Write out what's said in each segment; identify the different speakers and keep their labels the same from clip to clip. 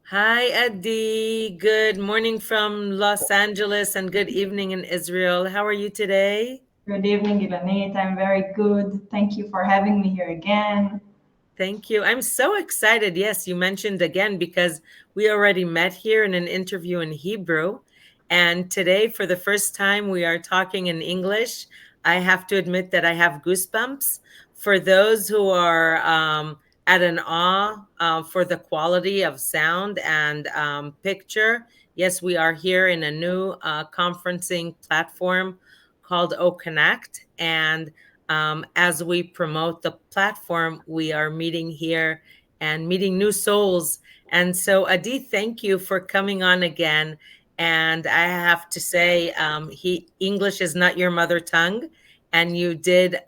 Speaker 1: Hi, Adi. Good morning from Los Angeles and good evening in Israel. How are you today?
Speaker 2: Good evening, Ilanit. I'm very good. Thank you for having me here again.
Speaker 1: Thank you. I'm so excited. Yes, you mentioned again because we already met here in an interview in Hebrew. And today, for the first time, we are talking in English. I have to admit that I have goosebumps. For those who are at an awe for the quality of sound and picture, yes, we are here in a new conferencing platform called O Connect. And as we promote the platform, we are meeting here and meeting new souls. And so, Adi, thank you for coming on again. And I have to say, English is not your mother tongue, and you did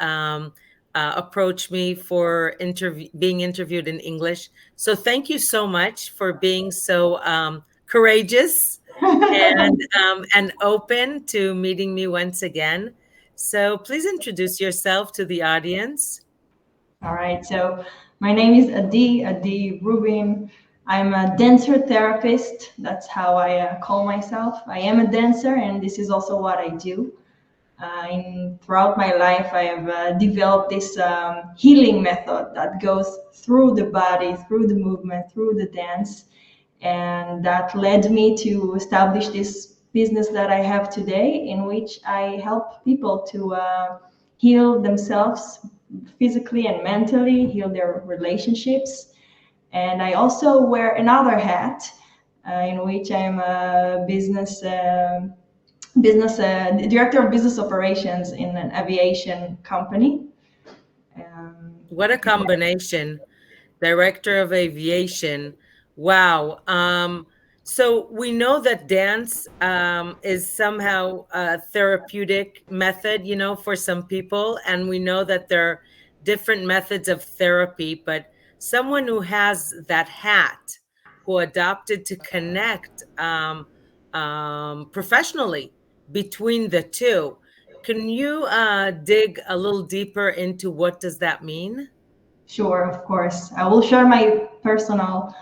Speaker 1: approach me for being interviewed in English. So, thank you so much for being so courageous and open to meeting me once again. So please introduce yourself to the audience.
Speaker 2: All right, so my name is Adi Rubin. I'm a dancer therapist. That's how I call myself. I am a dancer, and this is also what I do. Throughout my life, I have developed this healing method that goes through the body, through the movement, through the dance. And that led me to establish this business that I have today, in which I help people to heal themselves physically and mentally, heal their relationships. And I also wear another hat, in which I'm a director of business operations in an aviation company.
Speaker 1: What a combination. Director of aviation. Wow. So we know that dance is somehow a therapeutic method, for some people. And we know that there are different methods of therapy, but someone who has that hat, who adopted to connect professionally between the two, can you dig a little deeper into what does that mean?
Speaker 2: Sure, of course. I will share my personal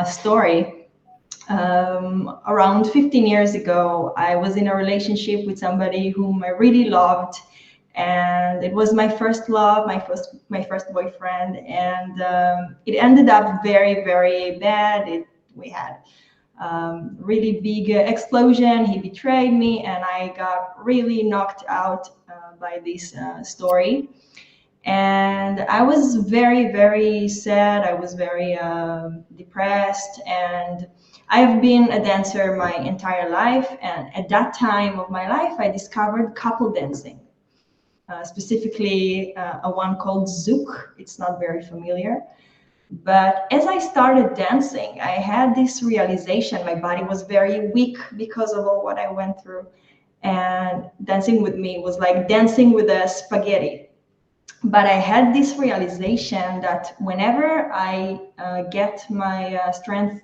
Speaker 2: story. Around 15 years ago, I was in a relationship with somebody whom I really loved, and it was my first love, my first boyfriend, and it ended up very, very bad. We had really big explosion. He betrayed me, and I got really knocked out by this story. And I was very, very sad. I was very depressed, and I've been a dancer my entire life. And at that time of my life, I discovered couple dancing, specifically a one called Zouk. It's not very familiar. But as I started dancing, I had this realization. My body was very weak because of all what I went through. And dancing with me was like dancing with a spaghetti. But I had this realization that whenever I get my strength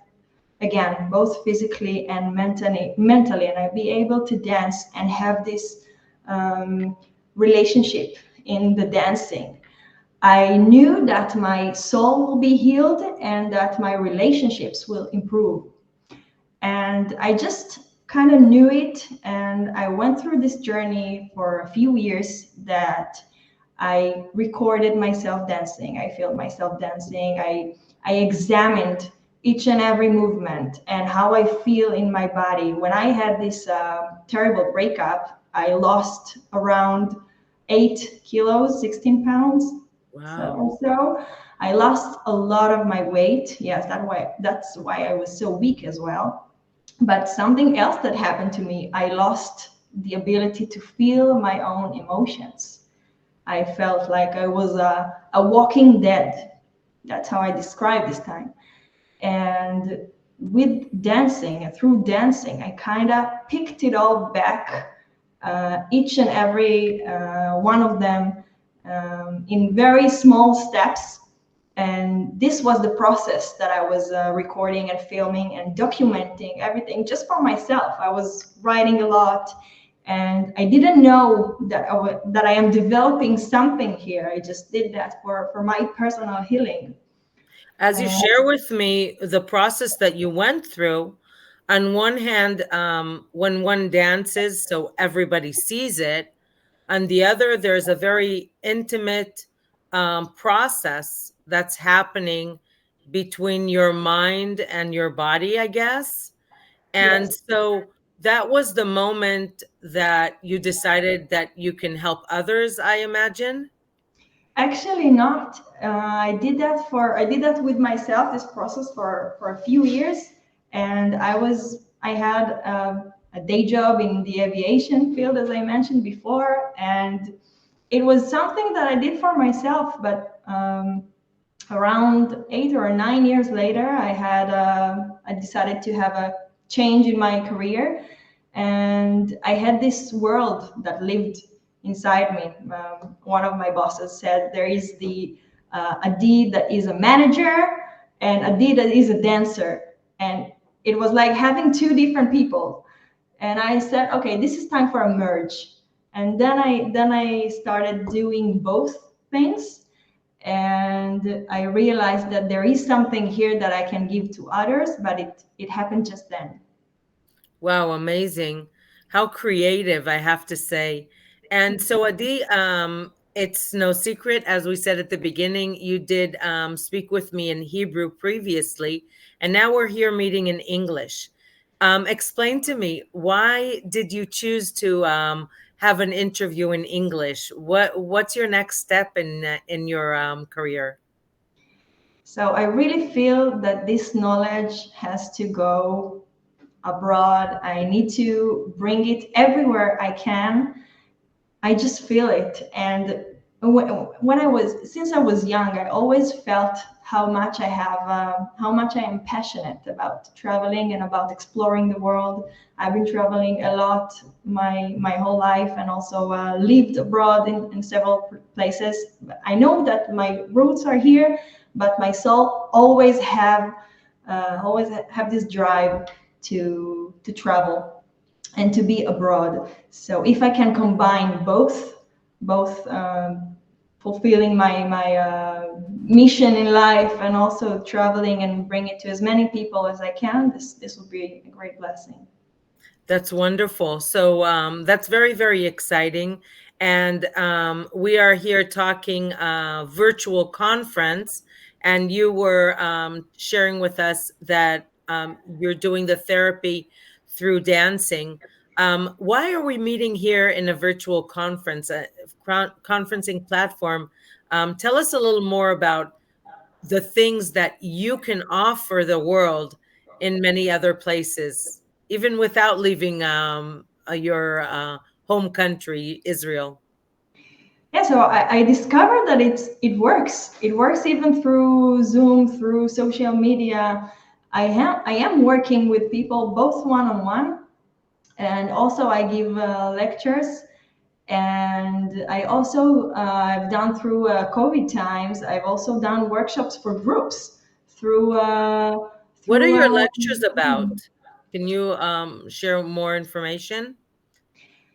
Speaker 2: again, both physically and mentally, and I be able to dance and have this um, relationship in the dancing, I knew that my soul will be healed and that my relationships will improve. And I just kind of knew it. And I went through this journey for a few years that I recorded myself dancing. I filmed myself dancing. I examined each and every movement and how I feel in my body. When I had this terrible breakup, I lost around 8 kilos, 16 pounds.
Speaker 1: Wow.
Speaker 2: So I lost a lot of my weight. Yes, that's why I was so weak as well. But something else that happened to me, I lost the ability to feel my own emotions. I felt like I was a walking dead. That's how I describe this time. And with dancing, through dancing, I kind of picked it all back, each and every one of them, in very small steps. And this was the process that I was recording and filming and documenting everything just for myself. I was writing a lot, and I didn't know that I am developing something here. I just did that for my personal healing.
Speaker 1: As you share with me the process that you went through, on one hand, when one dances, so everybody sees it. On the other, there's a very intimate process that's happening between your mind and your body, I guess. And
Speaker 2: Yes.
Speaker 1: so that was the moment that you decided that you can help others, I imagine.
Speaker 2: Actually, not. I did that with myself. This process for a few years, and I had a day job in the aviation field, as I mentioned before, and it was something that I did for myself. But around 8 or 9 years later, I decided to have a change in my career, and I had this world that lived inside me. One of my bosses said there is the Adi that is a manager and Adi that is a dancer, and it was like having two different people. And I said, okay, this is time for a merge. And then I started doing both things, and I realized that there is something here that I can give to others, but it happened just then.
Speaker 1: Wow, amazing. How creative, I have to say. And so, Adi, it's no secret, as we said at the beginning, you did speak with me in Hebrew previously, and now we're here meeting in English. Explain to me, why did you choose to have an interview in English? What's your next step in your career?
Speaker 2: So I really feel that this knowledge has to go abroad. I need to bring it everywhere I can. I just feel it. And since I was young, I always felt how much I am passionate about traveling and about exploring the world. I've been traveling a lot my whole life, and also lived abroad in several places. I know that my roots are here, but my soul always have this drive to travel and to be abroad. So if I can combine both fulfilling my mission in life and also traveling and bring it to as many people as I can, this will be a great blessing.
Speaker 1: That's wonderful. So that's very, very exciting. And we are here talking virtual conference, and you were sharing with us that you're doing the therapy through dancing. Why are we meeting here in a virtual conference, a conferencing platform? Tell us a little more about the things that you can offer the world in many other places, even without leaving your home country, Israel.
Speaker 2: Yeah, so I discovered that it works. It works even through Zoom, through social media. I am working with people both one on one, and also I give lectures. And I also I've done through COVID times. I've also done workshops for groups through
Speaker 1: What are
Speaker 2: through.
Speaker 1: your lectures about? Can you share more information?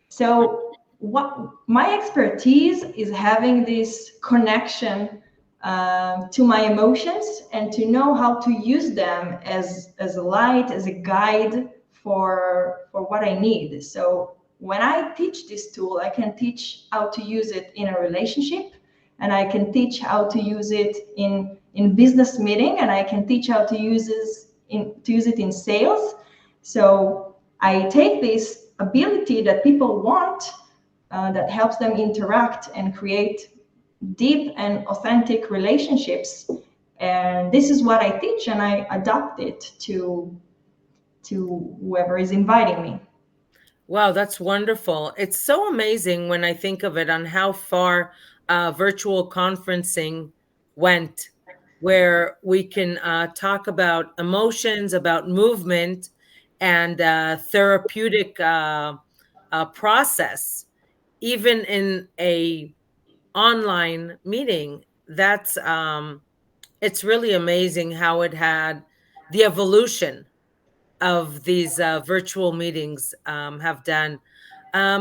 Speaker 2: So what my expertise is having this connection to my emotions and to know how to use them as a light, as a guide for what I need. So when I teach this tool, I can teach how to use it in a relationship, and I can teach how to use it in business meeting, and I can teach how to use it in sales. So I take this ability that people want, that helps them interact and create deep and authentic relationships. And this is what I teach, and I adapt it to whoever is inviting me.
Speaker 1: Wow, that's wonderful. It's so amazing when I think of it on how far virtual conferencing went, where we can talk about emotions, about movement, and therapeutic process, even in a online meeting. That's it's really amazing how it had the evolution of these virtual meetings have done.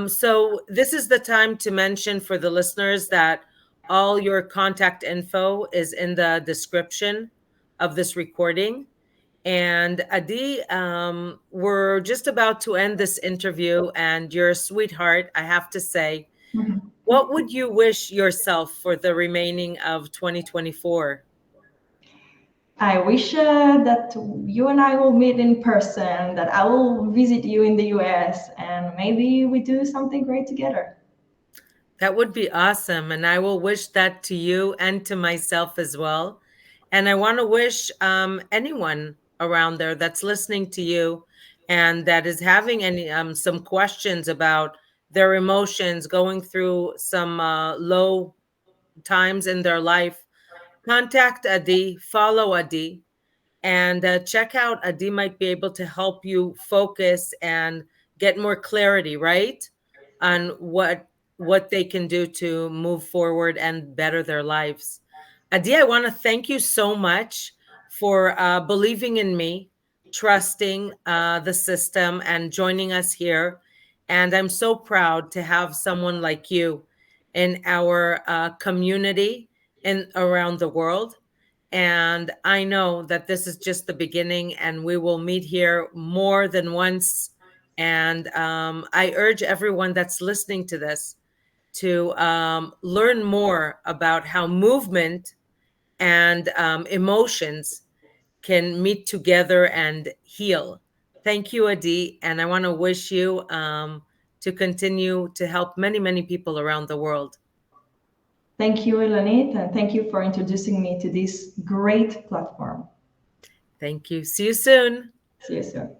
Speaker 1: So this is the time to mention for the listeners that all your contact info is in the description of this recording. And Adi, we're just about to end this interview, and you're a sweetheart, I have to say. What would you wish yourself for the remaining of 2024?
Speaker 2: I wish that you and I will meet in person, that I will visit you in the US, and maybe we do something great together.
Speaker 1: That would be awesome. And I will wish that to you and to myself as well. And I want to wish anyone around there that's listening to you and that is having any some questions about their emotions, going through some low times in their life, contact Adi, follow Adi, and check out. Adi might be able to help you focus and get more clarity, right, on what they can do to move forward and better their lives. Adi, I want to thank you so much for believing in me, trusting the system, and joining us here. And I'm so proud to have someone like you in our community and around the world. And I know that this is just the beginning, and we will meet here more than once. And I urge everyone that's listening to this to learn more about how movement and emotions can meet together and heal. Thank you, Adi. And I want to wish you to continue to help many, many people around the world.
Speaker 2: Thank you, Ilanit, and thank you for introducing me to this great platform.
Speaker 1: Thank you. See you soon.
Speaker 2: See you soon.